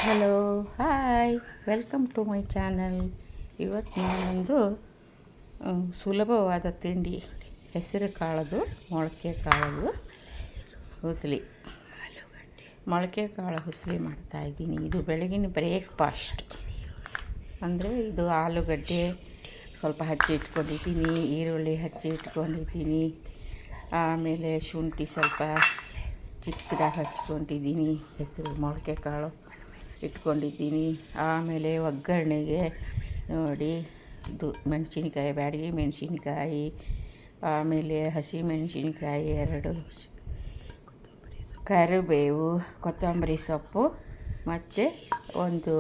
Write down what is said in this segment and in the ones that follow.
Hello, hi, welcome to my channel. ಇವತ್ತು ನಾನೊಂದು ಸುಲಭವಾದ ತಿಂಡಿ, ಹೆಸರು ಕಾಳದು ಮೊಳಕೆ ಕಾಳದು ಹುಸ್ಲಿ, ಮೊಳಕೆ ಕಾಳು ಹುಸ್ಲಿ ಮಾಡ್ತಾಯಿದ್ದೀನಿ. ಇದು ಬೆಳಗಿನ ಬ್ರೇಕ್ಫಾಸ್ಟ್. ಅಂದರೆ ಇದು ಆಲೂಗಡ್ಡೆ ಸ್ವಲ್ಪ ಹಚ್ಚಿ ಇಟ್ಕೊಂಡಿದ್ದೀನಿ, ಈರುಳ್ಳಿ ಹಚ್ಚಿ ಇಟ್ಕೊಂಡಿದ್ದೀನಿ, ಆಮೇಲೆ ಶುಂಠಿ ಸ್ವಲ್ಪ ಚಿಕ್ಕದಾಗಿ ಹಚ್ಕೊಂಡಿದ್ದೀನಿ, ಹೆಸರು ಮೊಳಕೆ ಕಾಳು ಇಟ್ಕೊಂಡಿದ್ದೀನಿ. ಆಮೇಲೆ ಒಗ್ಗರಣೆಗೆ ನೋಡಿ, ಇದು ಮೆಣಸಿನ್ಕಾಯಿ, ಬ್ಯಾಡಗಿ ಮೆಣಸಿನ್ಕಾಯಿ, ಆಮೇಲೆ ಹಸಿ ಮೆಣಸಿನ್ಕಾಯಿ 2, ಕರಿಬೇವು, ಕೊತ್ತಂಬರಿ ಸೊಪ್ಪು ಮತ್ತು ಒಂದು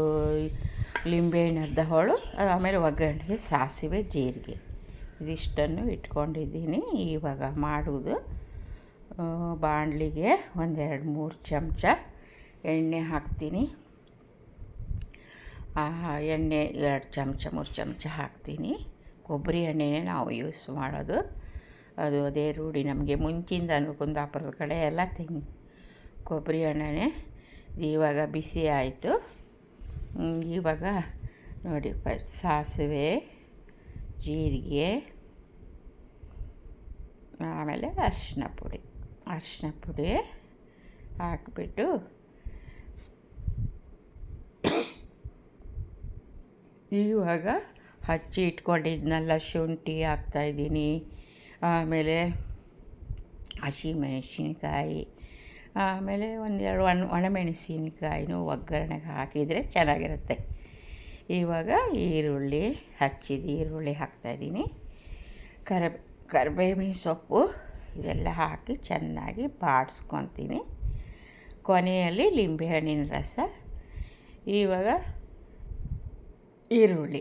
ಲಿಂಬೆಹಣ್ಣು ಅರ್ಧ ಹೋಳು, ಆಮೇಲೆ ಒಗ್ಗರಣೆಗೆ ಸಾಸಿವೆ, ಜೀರಿಗೆ ಇದಿಷ್ಟನ್ನು ಇಟ್ಕೊಂಡಿದ್ದೀನಿ. ಇವಾಗ ಮಾಡುವುದು, ಬಾಣಲಿಗೆ 1-2-3 ಚಮಚ ಎಣ್ಣೆ ಹಾಕ್ತೀನಿ. ಎಣ್ಣೆ 2 ಚಮಚ 3 ಚಮಚ ಹಾಕ್ತೀನಿ. ಕೊಬ್ಬರಿ ಎಣ್ಣೆನೇ ನಾವು ಯೂಸ್ ಮಾಡೋದು, ಅದು ಅದೇ ರೂಢಿ ನಮಗೆ ಮುಂಚಿಂದ. ಕುಂದಾಪುರದ ಕಡೆ ಎಲ್ಲ ಕೊಬ್ಬರಿ ಎಣ್ಣೆನೇ. ಇವಾಗ ಬಿಸಿ ಆಯಿತು. ಇವಾಗ ನೋಡಿ, ಸಾಸಿವೆ, ಜೀರಿಗೆ, ಆಮೇಲೆ ಅರಿಶಿನ ಪುಡಿ ಹಾಕಿಬಿಟ್ಟು ಇವಾಗ ಹಚ್ಚಿ ಇಟ್ಕೊಂಡಿದ್ನೆಲ್ಲ ಶುಂಠಿ ಹಾಕ್ತಾಯಿದ್ದೀನಿ. ಆಮೇಲೆ ಹಸಿಮೆಣಸಿನ್ಕಾಯಿ, ಆಮೇಲೆ 1-2 ಒಣಮೆಣಸಿನ್ಕಾಯಿನೂ ಒಗ್ಗರಣೆಗೆ ಹಾಕಿದರೆ ಚೆನ್ನಾಗಿರುತ್ತೆ. ಇವಾಗ ಹಚ್ಚಿದ ಈರುಳ್ಳಿ ಹಾಕ್ತಾಯಿದ್ದೀನಿ. ಕರಿಬೇವಿನ ಸೊಪ್ಪು ಇದೆಲ್ಲ ಹಾಕಿ ಚೆನ್ನಾಗಿ ಬಾಡಿಸ್ಕೊತೀನಿ. ಕೊನೆಯಲ್ಲಿ ಲಿಂಬೆಹಣ್ಣಿನ ರಸ. ಇವಾಗ ಈರುಳ್ಳಿ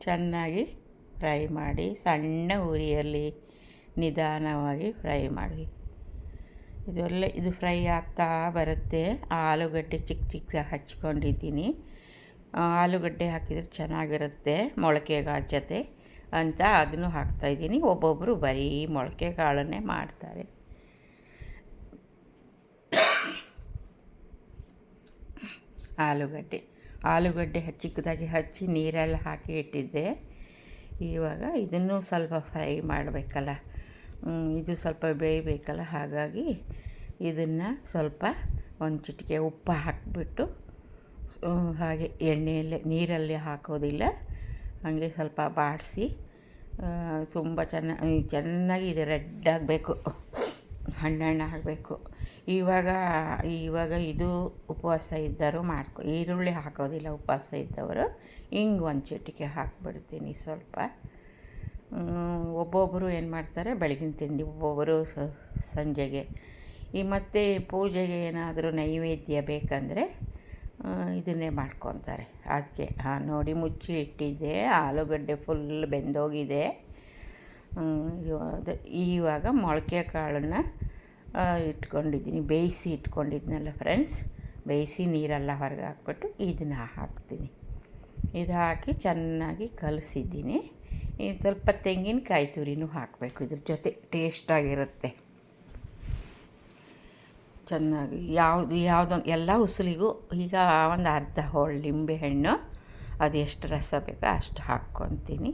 ಚೆನ್ನಾಗಿ ಫ್ರೈ ಮಾಡಿ, ಸಣ್ಣ ಉರಿಯಲ್ಲಿ ನಿಧಾನವಾಗಿ ಫ್ರೈ ಮಾಡಿ. ಇದು ಫ್ರೈ ಆಗ್ತಾ ಬರುತ್ತೆ. ಆಲೂಗಡ್ಡೆ ಚಿಕ್ಕದಾಗಿ ಹಚ್ಕೊಂಡಿದ್ದೀನಿ. ಆಲೂಗಡ್ಡೆ ಹಾಕಿದರೆ ಚೆನ್ನಾಗಿರುತ್ತೆ ಮೊಳಕೆ ಕಾಳು ಜೊತೆ ಅಂತ ಅದನ್ನು ಹಾಕ್ತಾಯಿದ್ದೀನಿ. ಒಬ್ಬೊಬ್ಬರು ಬರೀ ಮೊಳಕೆ ಕಾಳನ್ನೇ ಮಾಡ್ತಾರೆ. ಆಲೂಗಡ್ಡೆ ಚಿಕ್ಕದಾಗಿ ಹಚ್ಚಿ ನೀರೆಲ್ಲ ಹಾಕಿ ಇಟ್ಟಿದ್ದೆ. ಇವಾಗ ಇದನ್ನು ಸ್ವಲ್ಪ ಫ್ರೈ ಮಾಡಬೇಕಲ್ಲ, ಇದು ಸ್ವಲ್ಪ ಬೇಯಬೇಕಲ್ಲ, ಹಾಗಾಗಿ ಇದನ್ನು ಸ್ವಲ್ಪ ಒಂದು ಚಿಟಿಕೆ ಉಪ್ಪು ಹಾಕಿಬಿಟ್ಟು, ಹಾಗೆ ನೀರಲ್ಲಿ ಹಾಕೋದಿಲ್ಲ, ಹಾಗೆ ಸ್ವಲ್ಪ ಬಾಡಿಸಿ ತುಂಬ ಚೆನ್ನಾಗಿ ಇದು ರೆಡ್ ಆಗಬೇಕು, ಹಣ್ಣು ಆಗಬೇಕು. ಇವಾಗ ಇದು ಉಪವಾಸ ಇದ್ದರು ಈರುಳ್ಳಿ ಹಾಕೋದಿಲ್ಲ ಉಪವಾಸ ಇದ್ದವರು. ಹಿಂಗೆ ಒಂದು ಚಿಟಿಕೆ ಹಾಕಿಬಿಡ್ತೀನಿ ಸ್ವಲ್ಪ. ಒಬ್ಬೊಬ್ಬರು ಏನು ಮಾಡ್ತಾರೆ, ಬೆಳಗಿನ ತಿಂಡಿ, ಒಬ್ಬೊಬ್ಬರು ಸಂಜೆಗೆ. ಮತ್ತು ಪೂಜೆಗೆ ಏನಾದರೂ ನೈವೇದ್ಯ ಬೇಕಂದರೆ ಇದನ್ನೇ ಮಾಡ್ಕೊತಾರೆ. ಅದಕ್ಕೆ ನೋಡಿ, ಮುಚ್ಚಿ ಇಟ್ಟಿದ್ದೆ. ಆಲೂಗಡ್ಡೆ ಫುಲ್ ಬೆಂದೋಗಿದೆ. ಇವಾಗ ಮೊಳಕೆ ಕಾಳನ್ನು ಇಟ್ಕೊಂಡಿದ್ದೀನಿ, ಬೇಯಿಸಿ ಇಟ್ಕೊಂಡಿದ್ನಲ್ಲ ಫ್ರೆಂಡ್ಸ್, ಬೇಯಿಸಿ ನೀರೆಲ್ಲ ಹೊರಗೆ ಹಾಕ್ಬಿಟ್ಟು ಇದನ್ನು ಹಾಕ್ತೀನಿ. ಇದು ಹಾಕಿ ಚೆನ್ನಾಗಿ ಕಲಸಿದ್ದೀನಿ. ಸ್ವಲ್ಪ ತೆಂಗಿನಕಾಯಿ ತುರಿನೂ ಹಾಕಬೇಕು, ಇದ್ರ ಜೊತೆ ಟೇಸ್ಟಾಗಿರುತ್ತೆ ಚೆನ್ನಾಗಿ. ಯಾವುದೋ ಎಲ್ಲ ಉಸುಲಿಗೂ ಈಗ ಒಂದು ಅರ್ಧ ಹೋಳು ಲಿಂಬೆಹಣ್ಣು, ಅದು ಎಷ್ಟು ರಸ ಬೇಕೋ ಅಷ್ಟು ಹಾಕ್ಕೊತೀನಿ.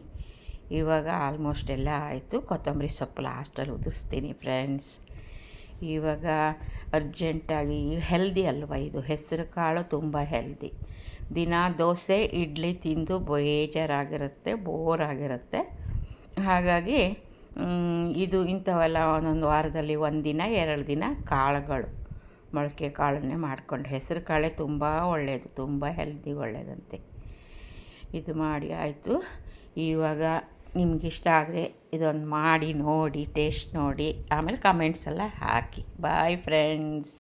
ಇವಾಗ ಆಲ್ಮೋಸ್ಟ್ ಎಲ್ಲ ಆಯಿತು. ಕೊತ್ತಂಬರಿ ಸೊಪ್ಪು ಲಾಸ್ಟಲ್ಲಿ ಉದುರಿಸ್ತೀನಿ ಫ್ರೆಂಡ್ಸ್. ಇವಾಗ ಅರ್ಜೆಂಟಾಗಿ, ಹೆಲ್ದಿ ಅಲ್ವ ಇದು, ಹೆಸರು ಕಾಳು ತುಂಬ ಹೆಲ್ದಿ. ದಿನ ದೋಸೆ ಇಡ್ಲಿ ತಿಂದು ಬೇಜಾರಾಗಿರುತ್ತೆ, ಬೋರ್ ಆಗಿರುತ್ತೆ. ಹಾಗಾಗಿ ಇದು ಇಂಥವೆಲ್ಲ ಒಂದೊಂದು ವಾರದಲ್ಲಿ 1 ದಿನ 2 ದಿನ ಕಾಳುಗಳು, ಮೊಳಕೆ ಕಾಳನ್ನೇ ಮಾಡ್ಕೊಂಡು, ಹೆಸರು ಕಾಳೇ ತುಂಬ ಒಳ್ಳೆಯದು, ತುಂಬ ಹೆಲ್ದಿ, ಒಳ್ಳೆಯದಂತೆ. ಇದು ಮಾಡಿ ಆಯಿತು. ಇವಾಗ ನಿಮಗಿಷ್ಟ ಆದರೆ ಇದೊಂದು ಮಾಡಿ ನೋಡಿ, ಟೇಸ್ಟ್ ನೋಡಿ, ಆಮೇಲೆ ಕಮೆಂಟ್ಸ್ ಎಲ್ಲ ಹಾಕಿ. Bye friends.